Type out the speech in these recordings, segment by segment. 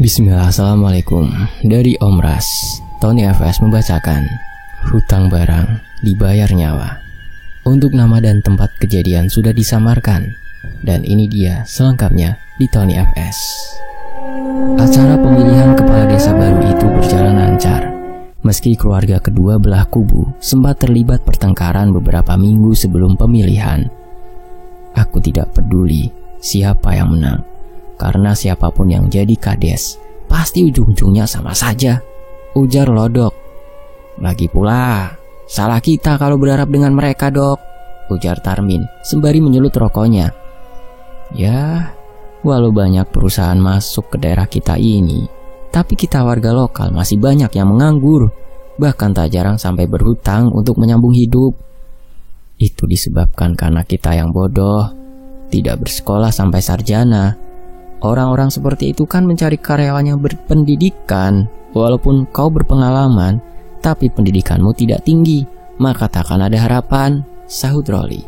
Bismillah, assalamualaikum. Dari Om Ras, Tony FS membacakan Hutang barang dibayar nyawa. Untuk nama dan tempat kejadian sudah disamarkan, dan ini dia selengkapnya di Tony FS. Acara pemilihan kepala desa baru itu berjalan lancar. Meski keluarga kedua belah kubu sempat terlibat pertengkaran beberapa minggu sebelum pemilihan. Aku tidak peduli siapa yang menang, karena siapapun yang jadi kades pasti ujung-ujungnya sama saja, ujar Lodok. Lagi pula, salah kita kalau berharap dengan mereka, Dok, ujar Tarmin sembari menyulut rokoknya. Ya, walau banyak perusahaan masuk ke daerah kita ini, tapi kita warga lokal masih banyak yang menganggur, bahkan tak jarang sampai berhutang untuk menyambung hidup. Itu disebabkan karena kita yang bodoh, tidak bersekolah sampai sarjana. Orang-orang seperti itu kan mencari karyawan yang berpendidikan. Walaupun kau berpengalaman, tapi pendidikanmu tidak tinggi, maka takkan ada harapan, sahut Roli.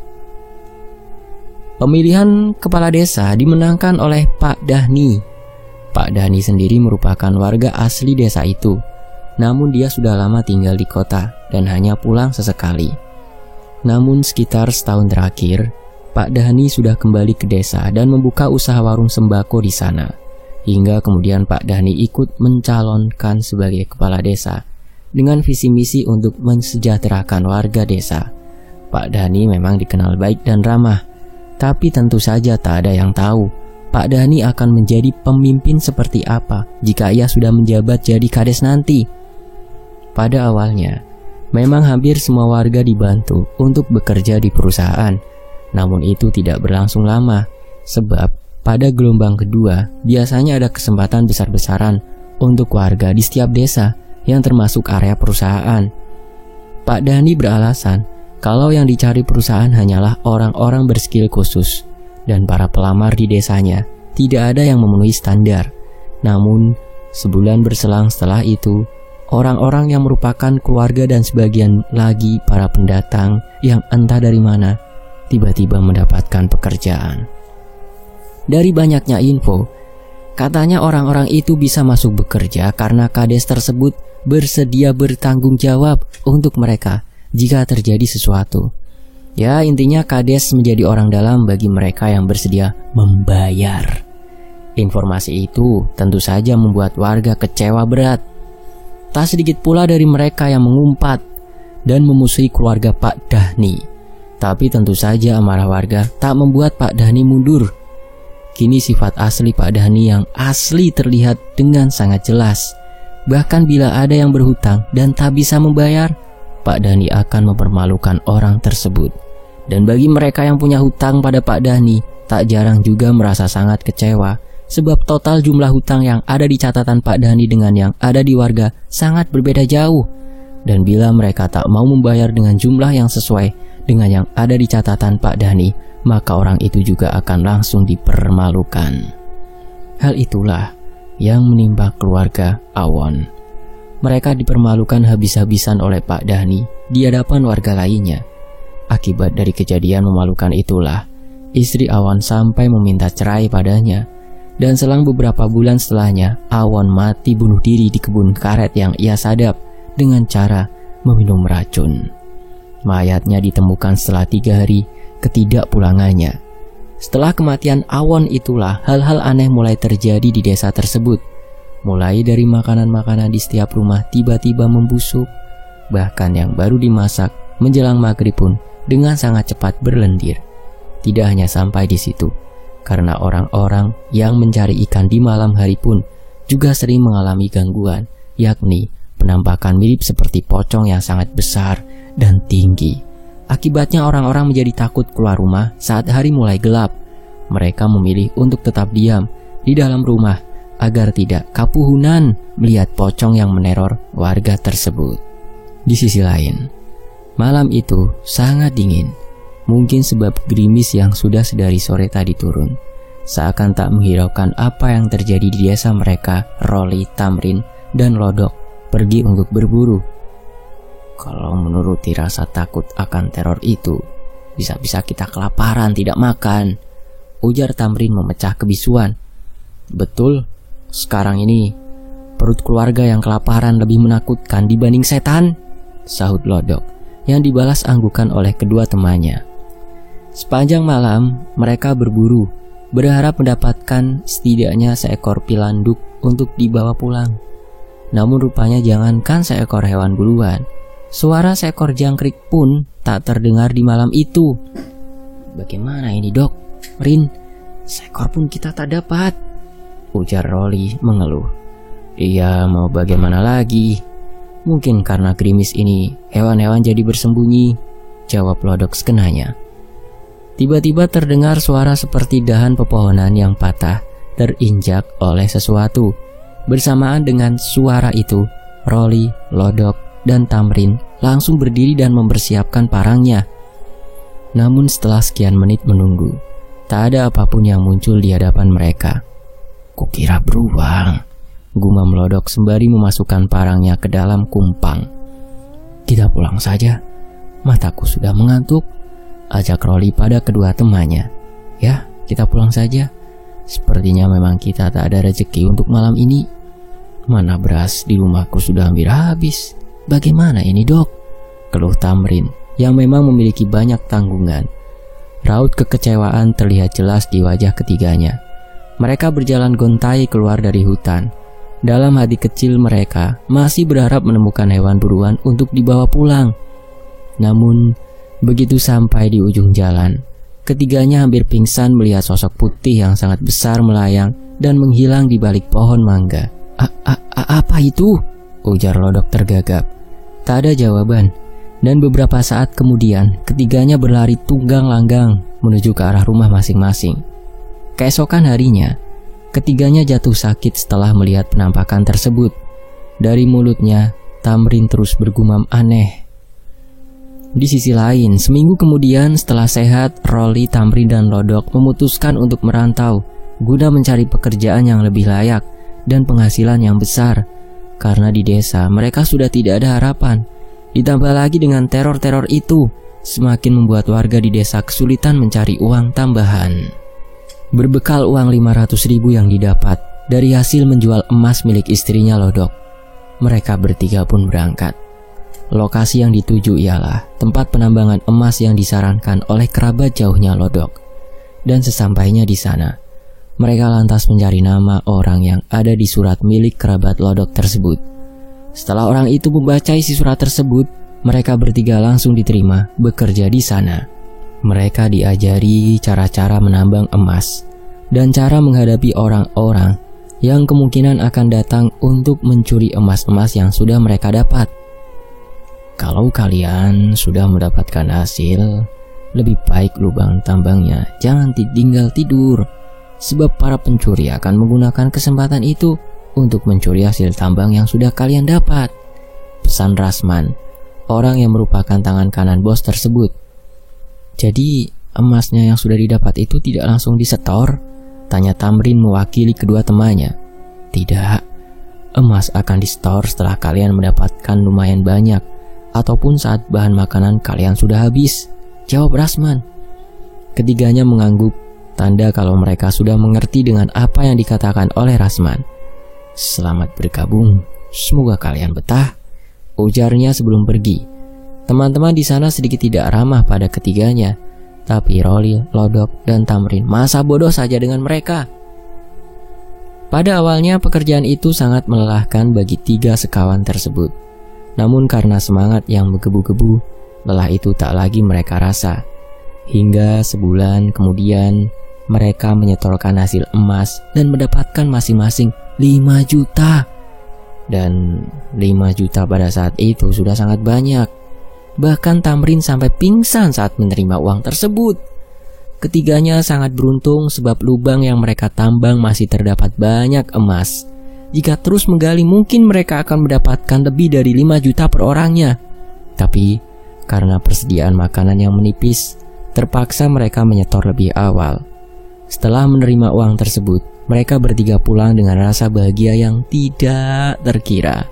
Pemilihan kepala desa dimenangkan oleh Pak Dahni. Pak Dahni sendiri merupakan warga asli desa itu, namun dia sudah lama tinggal di kota dan hanya pulang sesekali. Namun sekitar setahun terakhir, Pak Dahni sudah kembali ke desa dan membuka usaha warung sembako di sana. Hingga kemudian Pak Dahni ikut mencalonkan sebagai kepala desa dengan visi misi untuk mensejahterakan warga desa. Pak Dahni memang dikenal baik dan ramah, tapi tentu saja tak ada yang tahu Pak Dahni akan menjadi pemimpin seperti apa jika ia sudah menjabat jadi kades nanti. Pada awalnya, memang hampir semua warga dibantu untuk bekerja di perusahaan. Namun itu tidak berlangsung lama, sebab pada gelombang kedua biasanya ada kesempatan besar-besaran untuk warga di setiap desa yang termasuk area perusahaan. Pak Dahni beralasan kalau yang dicari perusahaan hanyalah orang-orang berskill khusus, dan para pelamar di desanya tidak ada yang memenuhi standar. Namun, sebulan berselang setelah itu, orang-orang yang merupakan keluarga dan sebagian lagi para pendatang yang entah dari mana tiba-tiba mendapatkan pekerjaan. Dari banyaknya info, katanya orang-orang itu bisa masuk bekerja karena kades tersebut bersedia bertanggung jawab untuk mereka jika terjadi sesuatu. Ya, intinya kades menjadi orang dalam bagi mereka yang bersedia membayar. Informasi itu tentu saja membuat warga kecewa berat. Tak sedikit pula dari mereka yang mengumpat dan memusuhi keluarga Pak Dahni. Tapi tentu saja amarah warga tak membuat Pak Dahni mundur. Kini sifat asli Pak Dahni yang asli terlihat dengan sangat jelas. Bahkan bila ada yang berhutang dan tak bisa membayar, Pak Dahni akan mempermalukan orang tersebut. Dan bagi mereka yang punya hutang pada Pak Dahni, tak jarang juga merasa sangat kecewa, sebab total jumlah hutang yang ada di catatan Pak Dahni dengan yang ada di warga sangat berbeda jauh. Dan bila mereka tak mau membayar dengan jumlah yang sesuai dengan yang ada di catatan Pak Dahni, maka orang itu juga akan langsung dipermalukan. Hal itulah yang menimpa keluarga Awon. Mereka dipermalukan habis-habisan oleh Pak Dahni di hadapan warga lainnya. Akibat dari kejadian memalukan itulah, istri Awon sampai meminta cerai padanya. Dan selang beberapa bulan setelahnya, Awon mati bunuh diri di kebun karet yang ia sadap dengan cara meminum racun. Mayatnya ditemukan setelah 3 hari ketidakpulangannya. Setelah kematian Awon itulah hal-hal aneh mulai terjadi di desa tersebut. Mulai dari makanan-makanan di setiap rumah tiba-tiba membusuk. Bahkan yang baru dimasak menjelang maghrib pun dengan sangat cepat berlendir. Tidak hanya sampai di situ, karena orang-orang yang mencari ikan di malam hari pun juga sering mengalami gangguan, yakni penampakan mirip seperti pocong yang sangat besar dan tinggi. Akibatnya orang-orang menjadi takut keluar rumah saat hari mulai gelap. Mereka memilih untuk tetap diam di dalam rumah agar tidak kapuhunan melihat pocong yang meneror warga tersebut. Di sisi lain, malam itu sangat dingin. Mungkin sebab gerimis yang sudah sedari sore tadi turun. Seakan tak menghiraukan apa yang terjadi di desa mereka, Roli, Tamrin, dan Lodok pergi untuk berburu. Kalau menuruti rasa takut akan teror itu, bisa-bisa kita kelaparan tidak makan, ujar Tamrin memecah kebisuan. Betul, sekarang ini perut keluarga yang kelaparan lebih menakutkan dibanding setan, sahut Lodok yang dibalas anggukan oleh kedua temannya. Sepanjang malam mereka berburu, berharap mendapatkan setidaknya seekor pilanduk untuk dibawa pulang. Namun rupanya jangankan seekor hewan buruan, suara seekor jangkrik pun tak terdengar di malam itu. Bagaimana ini dok, Rin? Seekor pun kita tak dapat, ujar Rolly mengeluh. Iya, mau bagaimana lagi? Mungkin karena gerimis ini hewan-hewan jadi bersembunyi, jawab Lodok sekenanya. Tiba-tiba terdengar suara seperti dahan pepohonan yang patah terinjak oleh sesuatu. Bersamaan dengan suara itu, Rolly, Lodok, dan Tamrin langsung berdiri dan mempersiapkan parangnya. Namun setelah sekian menit menunggu, tak ada apapun yang muncul di hadapan mereka. Kukira beruang, gumam Lodok sembari memasukkan parangnya ke dalam kumpang. Kita pulang saja, mataku sudah mengantuk, ajak Rolly pada kedua temannya. Ya, kita pulang saja. Sepertinya memang kita tak ada rezeki untuk malam ini. Mana beras di rumahku sudah hampir habis. Bagaimana ini dok? Keluh Tamrin yang memang memiliki banyak tanggungan. Raut kekecewaan terlihat jelas di wajah ketiganya. Mereka berjalan gontai keluar dari hutan. Dalam hati kecil mereka masih berharap menemukan hewan buruan untuk dibawa pulang. Namun begitu sampai di ujung jalan, ketiganya hampir pingsan melihat sosok putih yang sangat besar melayang dan menghilang di balik pohon mangga. Apa itu? Ujar Lodok tergagap. Tak ada jawaban, dan beberapa saat kemudian ketiganya berlari tunggang langgang menuju ke arah rumah masing-masing. Keesokan harinya, ketiganya jatuh sakit setelah melihat penampakan tersebut. Dari mulutnya, Tamrin terus bergumam aneh. Di sisi lain, seminggu kemudian setelah sehat, Rolly, Tamrin, dan Lodok memutuskan untuk merantau guna mencari pekerjaan yang lebih layak dan penghasilan yang besar. Karena di desa mereka sudah tidak ada harapan. Ditambah lagi dengan teror-teror itu, semakin membuat warga di desa kesulitan mencari uang tambahan. Berbekal uang 500.000 yang didapat dari hasil menjual emas milik istrinya Lodok, mereka bertiga pun berangkat. Lokasi yang dituju ialah tempat penambangan emas yang disarankan oleh kerabat jauhnya Lodok. Dan sesampainya di sana, mereka lantas mencari nama orang yang ada di surat milik kerabat Lodok tersebut. Setelah orang itu membaca isi surat tersebut, mereka bertiga langsung diterima bekerja di sana. Mereka diajari cara-cara menambang emas dan cara menghadapi orang-orang yang kemungkinan akan datang untuk mencuri emas-emas yang sudah mereka dapat. Kalau kalian sudah mendapatkan hasil, lebih baik lubang tambangnya jangan tinggal tidur, sebab para pencuri akan menggunakan kesempatan itu untuk mencuri hasil tambang yang sudah kalian dapat, pesan Rasman, orang yang merupakan tangan kanan bos tersebut. Jadi emasnya yang sudah didapat itu tidak langsung disetor? Tanya Tamrin mewakili kedua temannya. Tidak, emas akan disetor setelah kalian mendapatkan lumayan banyak, ataupun saat bahan makanan kalian sudah habis, jawab Rasman. Ketiganya mengangguk, tanda kalau mereka sudah mengerti dengan apa yang dikatakan oleh Rasman. Selamat bergabung, semoga kalian betah, ujarnya sebelum pergi. Teman-teman di sana sedikit tidak ramah pada ketiganya, tapi Rolly, Lodok, dan Tamrin masa bodoh saja dengan mereka. Pada awalnya pekerjaan itu sangat melelahkan bagi tiga sekawan tersebut. Namun karena semangat yang menggebu-gebu, lelah itu tak lagi mereka rasa. Hingga sebulan kemudian, mereka menyetorkan hasil emas dan mendapatkan masing-masing 5 juta. Dan 5 juta pada saat itu sudah sangat banyak. Bahkan Tamrin sampai pingsan saat menerima uang tersebut. Ketiganya sangat beruntung sebab lubang yang mereka tambang masih terdapat banyak emas. Jika terus menggali mungkin mereka akan mendapatkan lebih dari 5 juta per orangnya. Tapi karena persediaan makanan yang menipis, terpaksa mereka menyetor lebih awal. Setelah menerima uang tersebut, mereka bertiga pulang dengan rasa bahagia yang tidak terkira.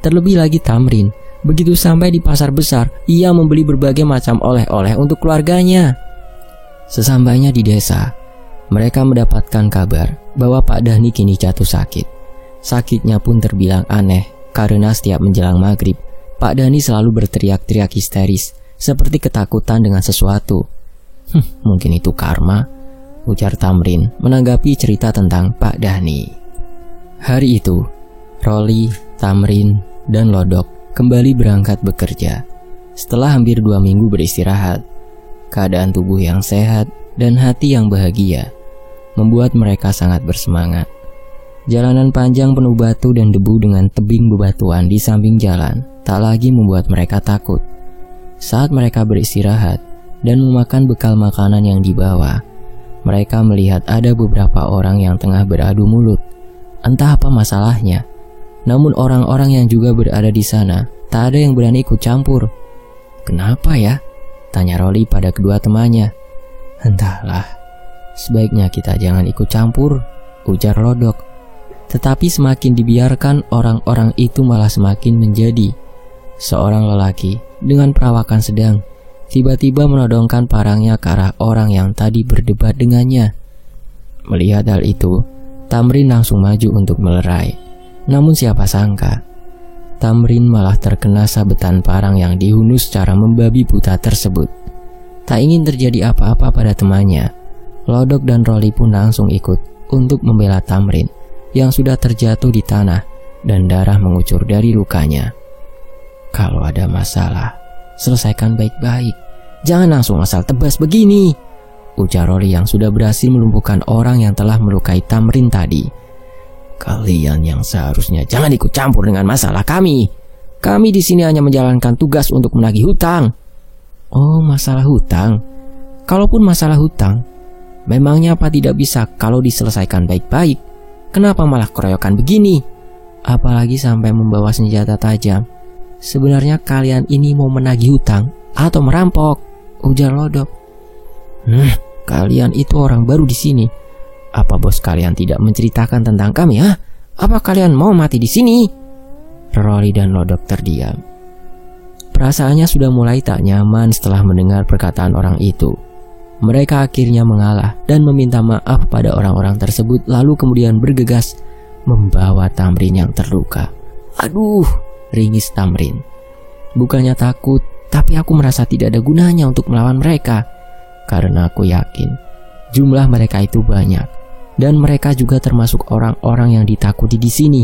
Terlebih lagi Tamrin, begitu sampai di pasar besar, ia membeli berbagai macam oleh-oleh untuk keluarganya. Sesampainya di desa, mereka mendapatkan kabar bahwa Pak Dhani kini jatuh sakit. Sakitnya pun terbilang aneh karena setiap menjelang maghrib, Pak Dhani selalu berteriak-teriak histeris, seperti ketakutan dengan sesuatu. Mungkin itu karma, ujar Tamrin menanggapi cerita tentang Pak Dhani. Hari itu, Rolly, Tamrin, dan Lodok kembali berangkat bekerja. Setelah hampir 2 minggu beristirahat, keadaan tubuh yang sehat dan hati yang bahagia membuat mereka sangat bersemangat. Jalanan panjang penuh batu dan debu dengan tebing bebatuan di samping jalan tak lagi membuat mereka takut. Saat mereka beristirahat dan memakan bekal makanan yang dibawa, mereka melihat ada beberapa orang yang tengah beradu mulut. Entah apa masalahnya, namun orang-orang yang juga berada di sana tak ada yang berani ikut campur. Kenapa ya? Tanya Rolly pada kedua temannya. Entahlah, sebaiknya kita jangan ikut campur, ujar Lodok. Tetapi semakin dibiarkan, orang-orang itu malah semakin menjadi. Seorang lelaki dengan perawakan sedang tiba-tiba menodongkan parangnya ke arah orang yang tadi berdebat dengannya. Melihat hal itu, Tamrin langsung maju untuk melerai. Namun siapa sangka, Tamrin malah terkena sabetan parang yang dihunus secara membabi buta tersebut. Tak ingin terjadi apa-apa pada temannya, Lodok dan Rolly pun langsung ikut untuk membela Tamrin yang sudah terjatuh di tanah dan darah mengucur dari lukanya. Kalau ada masalah, selesaikan baik-baik. Jangan langsung asal tebas begini, ujar Rolly yang sudah berhasil melumpuhkan orang yang telah melukai Tamrin tadi. Kalian yang seharusnya jangan ikut campur dengan masalah kami. Kami di sini hanya menjalankan tugas untuk menagih hutang. Oh, masalah hutang. Kalaupun masalah hutang, memangnya apa tidak bisa kalau diselesaikan baik-baik? Kenapa malah keroyokan begini? Apalagi sampai membawa senjata tajam. Sebenarnya kalian ini mau menagih hutang atau merampok? Ujar Lodok. Kalian itu orang baru di sini. Apa bos kalian tidak menceritakan tentang kami, ha? Apa kalian mau mati di sini? Rolly dan Lodok terdiam. Perasaannya sudah mulai tak nyaman setelah mendengar perkataan orang itu. Mereka akhirnya mengalah dan meminta maaf pada orang-orang tersebut, lalu kemudian bergegas membawa Tamrin yang terluka. Aduh, ringis Tamrin. Bukannya takut, tapi aku merasa tidak ada gunanya untuk melawan mereka. Karena aku yakin jumlah mereka itu banyak, dan mereka juga termasuk orang-orang yang ditakuti di sini.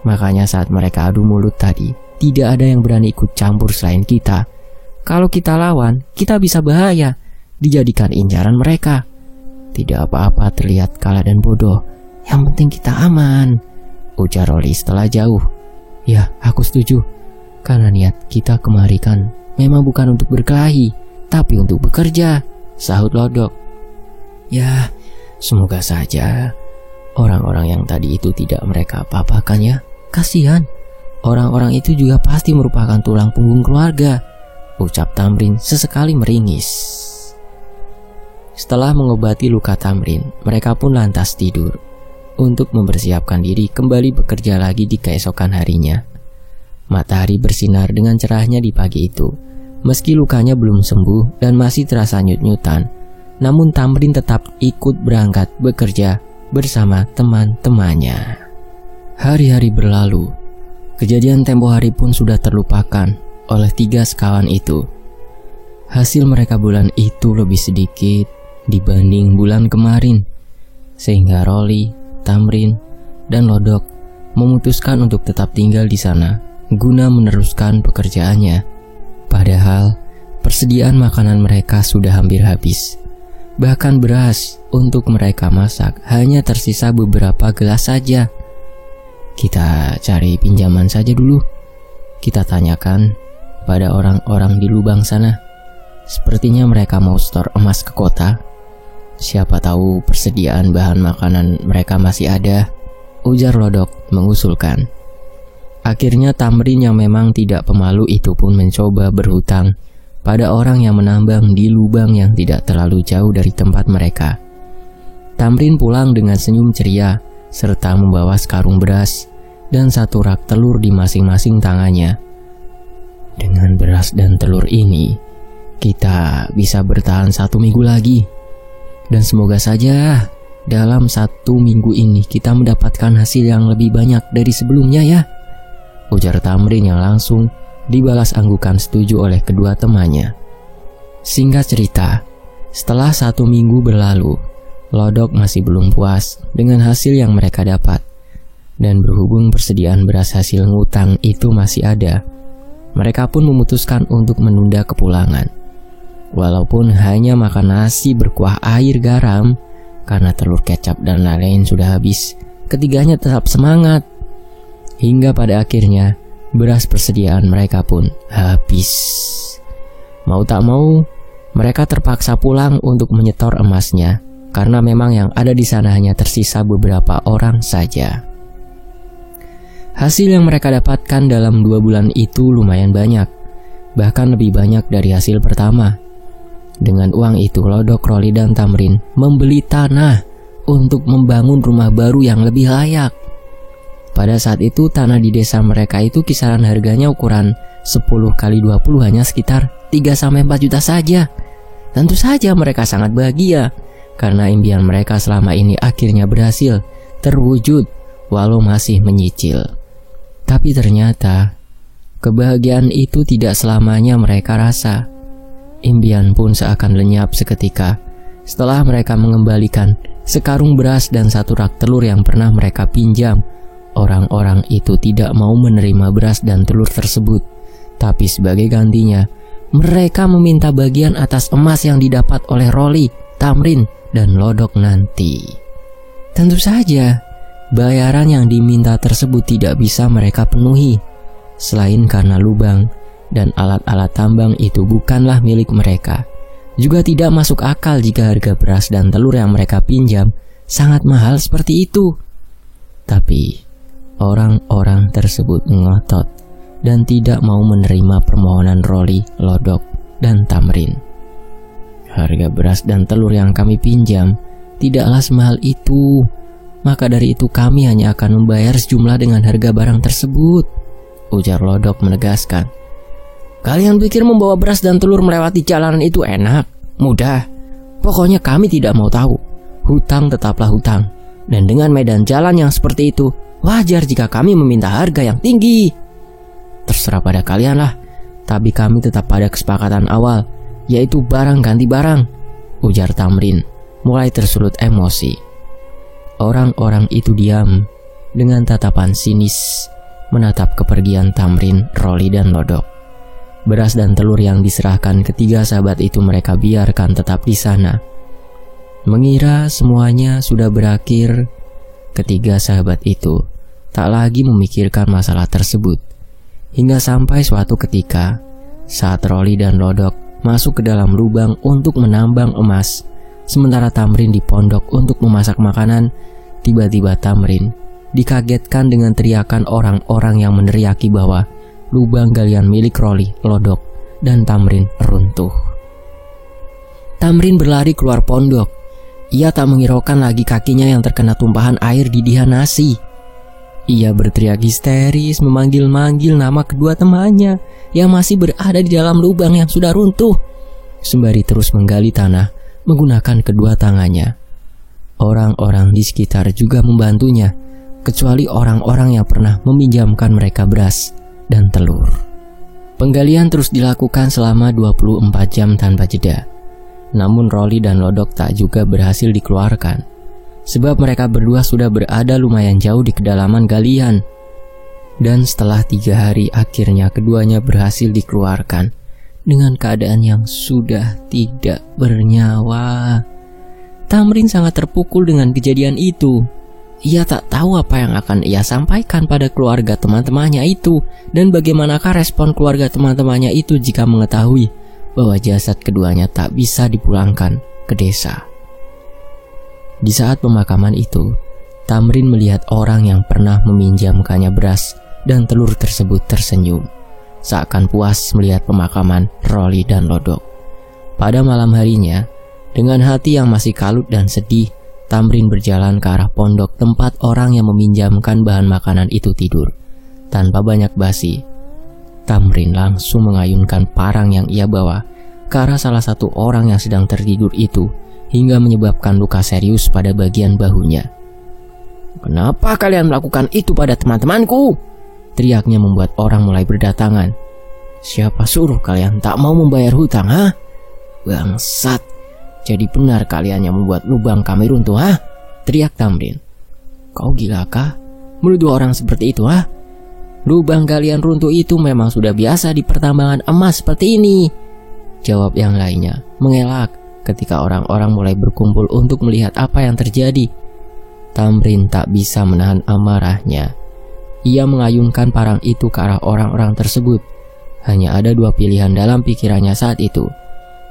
Makanya saat mereka adu mulut tadi, tidak ada yang berani ikut campur selain kita. Kalau kita lawan, kita bisa bahaya, dijadikan incaran mereka. Tidak apa-apa terlihat kalah dan bodoh, yang penting kita aman, ujar Rolly setelah jauh. Ya, aku setuju. Karena niat kita kemari kan memang bukan untuk berkelahi, tapi untuk bekerja, sahut Lodok. Ya, semoga saja orang-orang yang tadi itu tidak mereka apa-apakan ya. Kasihan, orang-orang itu juga pasti merupakan tulang punggung keluarga, ucap Tamrin sesekali meringis. Setelah mengobati luka Tamrin, mereka pun lantas tidur untuk mempersiapkan diri kembali bekerja lagi di keesokan harinya. Matahari bersinar dengan cerahnya di pagi itu. Meski lukanya belum sembuh dan masih terasa nyut-nyutan, namun Tamrin tetap ikut berangkat bekerja bersama teman-temannya. Hari-hari berlalu. Kejadian tempo hari pun sudah terlupakan oleh 3 sekawan itu. Hasil mereka bulan itu lebih sedikit dibanding bulan kemarin, sehingga Rolly, Tamrin, dan Lodok memutuskan untuk tetap tinggal di sana guna meneruskan pekerjaannya. Padahal persediaan makanan mereka sudah hampir habis. Bahkan beras untuk mereka masak hanya tersisa beberapa gelas saja. Kita cari pinjaman saja dulu. Kita tanyakan pada orang-orang di lubang sana. Sepertinya mereka mau setor emas ke kota. Siapa tahu persediaan bahan makanan mereka masih ada, ujar Lodok mengusulkan. Akhirnya Tamrin yang memang tidak pemalu itu pun mencoba berhutang pada orang yang menambang di lubang yang tidak terlalu jauh dari tempat mereka. Tamrin pulang dengan senyum ceria serta membawa sekarung beras dan 1 rak telur di masing-masing tangannya. Dengan beras dan telur ini, kita bisa bertahan 1 minggu lagi. Dan semoga saja dalam 1 minggu ini kita mendapatkan hasil yang lebih banyak dari sebelumnya ya," ujar Tamrin yang langsung dibalas anggukan setuju oleh kedua temannya. Singkat cerita, setelah 1 minggu berlalu, Lodok masih belum puas dengan hasil yang mereka dapat. Dan berhubung persediaan beras hasil ngutang itu masih ada, mereka pun memutuskan untuk menunda kepulangan. Walaupun hanya makan nasi berkuah air garam, karena telur kecap dan lain-lain sudah habis, ketiganya tetap semangat. Hingga pada akhirnya, beras persediaan mereka pun habis. Mau tak mau, mereka terpaksa pulang untuk menyetor emasnya, karena memang yang ada di sana hanya tersisa beberapa orang saja. Hasil yang mereka dapatkan dalam 2 bulan itu lumayan banyak, bahkan lebih banyak dari hasil pertama. Dengan uang itu, Lodok, Rolly, dan Tamrin membeli tanah untuk membangun rumah baru yang lebih layak. Pada saat itu, tanah di desa mereka itu kisaran harganya ukuran 10 kali 20 hanya sekitar 3-4 juta saja. Tentu saja mereka sangat bahagia, karena impian mereka selama ini akhirnya berhasil terwujud walau masih menyicil. Tapi ternyata, kebahagiaan itu tidak selamanya mereka rasa. Impian pun seakan lenyap seketika setelah mereka mengembalikan sekarung beras dan 1 rak telur yang pernah mereka pinjam. Orang-orang itu tidak mau menerima beras dan telur tersebut, tapi sebagai gantinya, mereka meminta bagian atas emas yang didapat oleh Rolly, Tamrin, dan Lodok nanti. Tentu saja, bayaran yang diminta tersebut tidak bisa mereka penuhi, selain karena lubang dan alat-alat tambang itu bukanlah milik mereka. Juga tidak masuk akal jika harga beras dan telur yang mereka pinjam sangat mahal seperti itu. Tapi orang-orang tersebut ngotot dan tidak mau menerima permohonan Rolly, Lodok, dan Tamrin. "Harga beras dan telur yang kami pinjam tidaklah semahal itu. Maka dari itu kami hanya akan membayar sejumlah dengan harga barang tersebut," ujar Lodok menegaskan. "Kalian pikir membawa beras dan telur melewati jalanan itu enak, mudah? Pokoknya kami tidak mau tahu. Hutang tetaplah hutang. Dan dengan medan jalan yang seperti itu, wajar jika kami meminta harga yang tinggi. Terserah pada kalian lah, tapi kami tetap pada kesepakatan awal, yaitu barang ganti barang," ujar Tamrin, mulai tersulut emosi. Orang-orang itu diam dengan tatapan sinis menatap kepergian Tamrin, Rolly, dan Lodok. Beras dan telur yang diserahkan ketiga sahabat itu mereka biarkan tetap di sana. Mengira semuanya sudah berakhir, ketiga sahabat itu tak lagi memikirkan masalah tersebut. Hingga sampai suatu ketika, saat Rolly dan Lodok masuk ke dalam lubang untuk menambang emas, sementara Tamrin di pondok untuk memasak makanan, tiba-tiba Tamrin dikagetkan dengan teriakan orang-orang yang meneriaki bahwa lubang galian milik Rolly, Lodok, dan Tamrin runtuh. Tamrin berlari keluar pondok. Ia tak menghiraukan lagi kakinya yang terkena tumpahan air di dihan nasi. Ia berteriak histeris memanggil-manggil nama kedua temannya yang masih berada di dalam lubang yang sudah runtuh, sembari terus menggali tanah menggunakan kedua tangannya. Orang-orang di sekitar juga membantunya, kecuali orang-orang yang pernah meminjamkan mereka beras dan telur. Penggalian terus dilakukan selama 24 jam tanpa jeda. Namun Rolly dan Lodok tak juga berhasil dikeluarkan, sebab mereka berdua sudah berada lumayan jauh di kedalaman galian. Dan setelah 3 hari akhirnya keduanya berhasil dikeluarkan dengan keadaan yang sudah tidak bernyawa. Tamrin sangat terpukul dengan kejadian itu. Ia tak tahu apa yang akan ia sampaikan pada keluarga teman-temannya itu, dan bagaimanakah respon keluarga teman-temannya itu jika mengetahui bahwa jasad keduanya tak bisa dipulangkan ke desa. Di saat pemakaman itu, Tamrin melihat orang yang pernah meminjamkannya beras dan telur tersebut tersenyum, seakan puas melihat pemakaman Rolly dan Lodok. Pada malam harinya, dengan hati yang masih kalut dan sedih, Tamrin berjalan ke arah pondok tempat orang yang meminjamkan bahan makanan itu tidur. Tanpa banyak basi, Tamrin langsung mengayunkan parang yang ia bawa ke arah salah satu orang yang sedang tertidur itu, hingga menyebabkan luka serius pada bagian bahunya. "Kenapa kalian melakukan itu pada teman-temanku?" teriaknya membuat orang mulai berdatangan. "Siapa suruh kalian tak mau membayar hutang, ha? Bangsat, jadi benar kalian yang membuat lubang kami runtuh, ha?" teriak Tamrin. "Kau gila kah? Menuduh orang seperti itu, ha? Lubang kalian runtuh itu memang sudah biasa di pertambangan emas seperti ini," jawab yang lainnya mengelak ketika orang-orang mulai berkumpul untuk melihat apa yang terjadi. Tamrin tak bisa menahan amarahnya. Ia mengayunkan parang itu ke arah orang-orang tersebut. Hanya ada dua pilihan dalam pikirannya saat itu,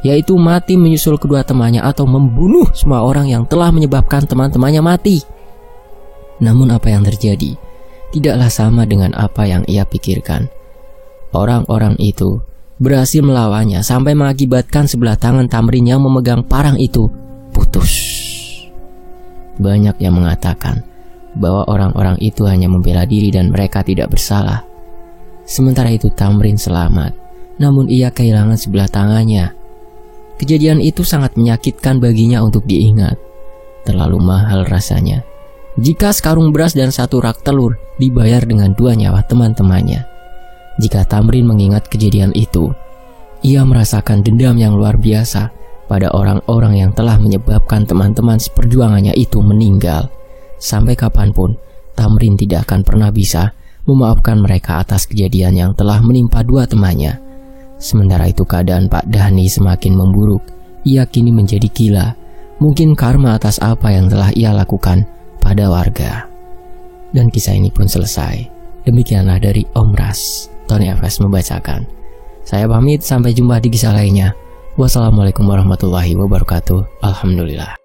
yaitu mati menyusul kedua temannya atau membunuh semua orang yang telah menyebabkan teman-temannya mati. Namun apa yang terjadi tidaklah sama dengan apa yang ia pikirkan. Orang-orang itu berhasil melawannya sampai mengakibatkan sebelah tangan Tamrin yang memegang parang itu putus. Banyak yang mengatakan bahwa orang-orang itu hanya membela diri dan mereka tidak bersalah. Sementara itu Tamrin selamat, namun ia kehilangan sebelah tangannya. Kejadian itu sangat menyakitkan baginya untuk diingat. Terlalu mahal rasanya jika sekarung beras dan satu rak telur dibayar dengan 2 nyawa teman-temannya. Jika Tamrin mengingat kejadian itu, ia merasakan dendam yang luar biasa pada orang-orang yang telah menyebabkan teman-teman seperjuangannya itu meninggal. Sampai kapanpun, Tamrin tidak akan pernah bisa memaafkan mereka atas kejadian yang telah menimpa 2 temannya. Sementara itu keadaan Pak Dhani semakin memburuk. Ia kini menjadi gila. Mungkin karma atas apa yang telah ia lakukan pada warga. Dan kisah ini pun selesai. Demikianlah dari Om Ras. Tony FS membacakan. Saya pamit, sampai jumpa di kisah lainnya. Wassalamualaikum warahmatullahi wabarakatuh. Alhamdulillah.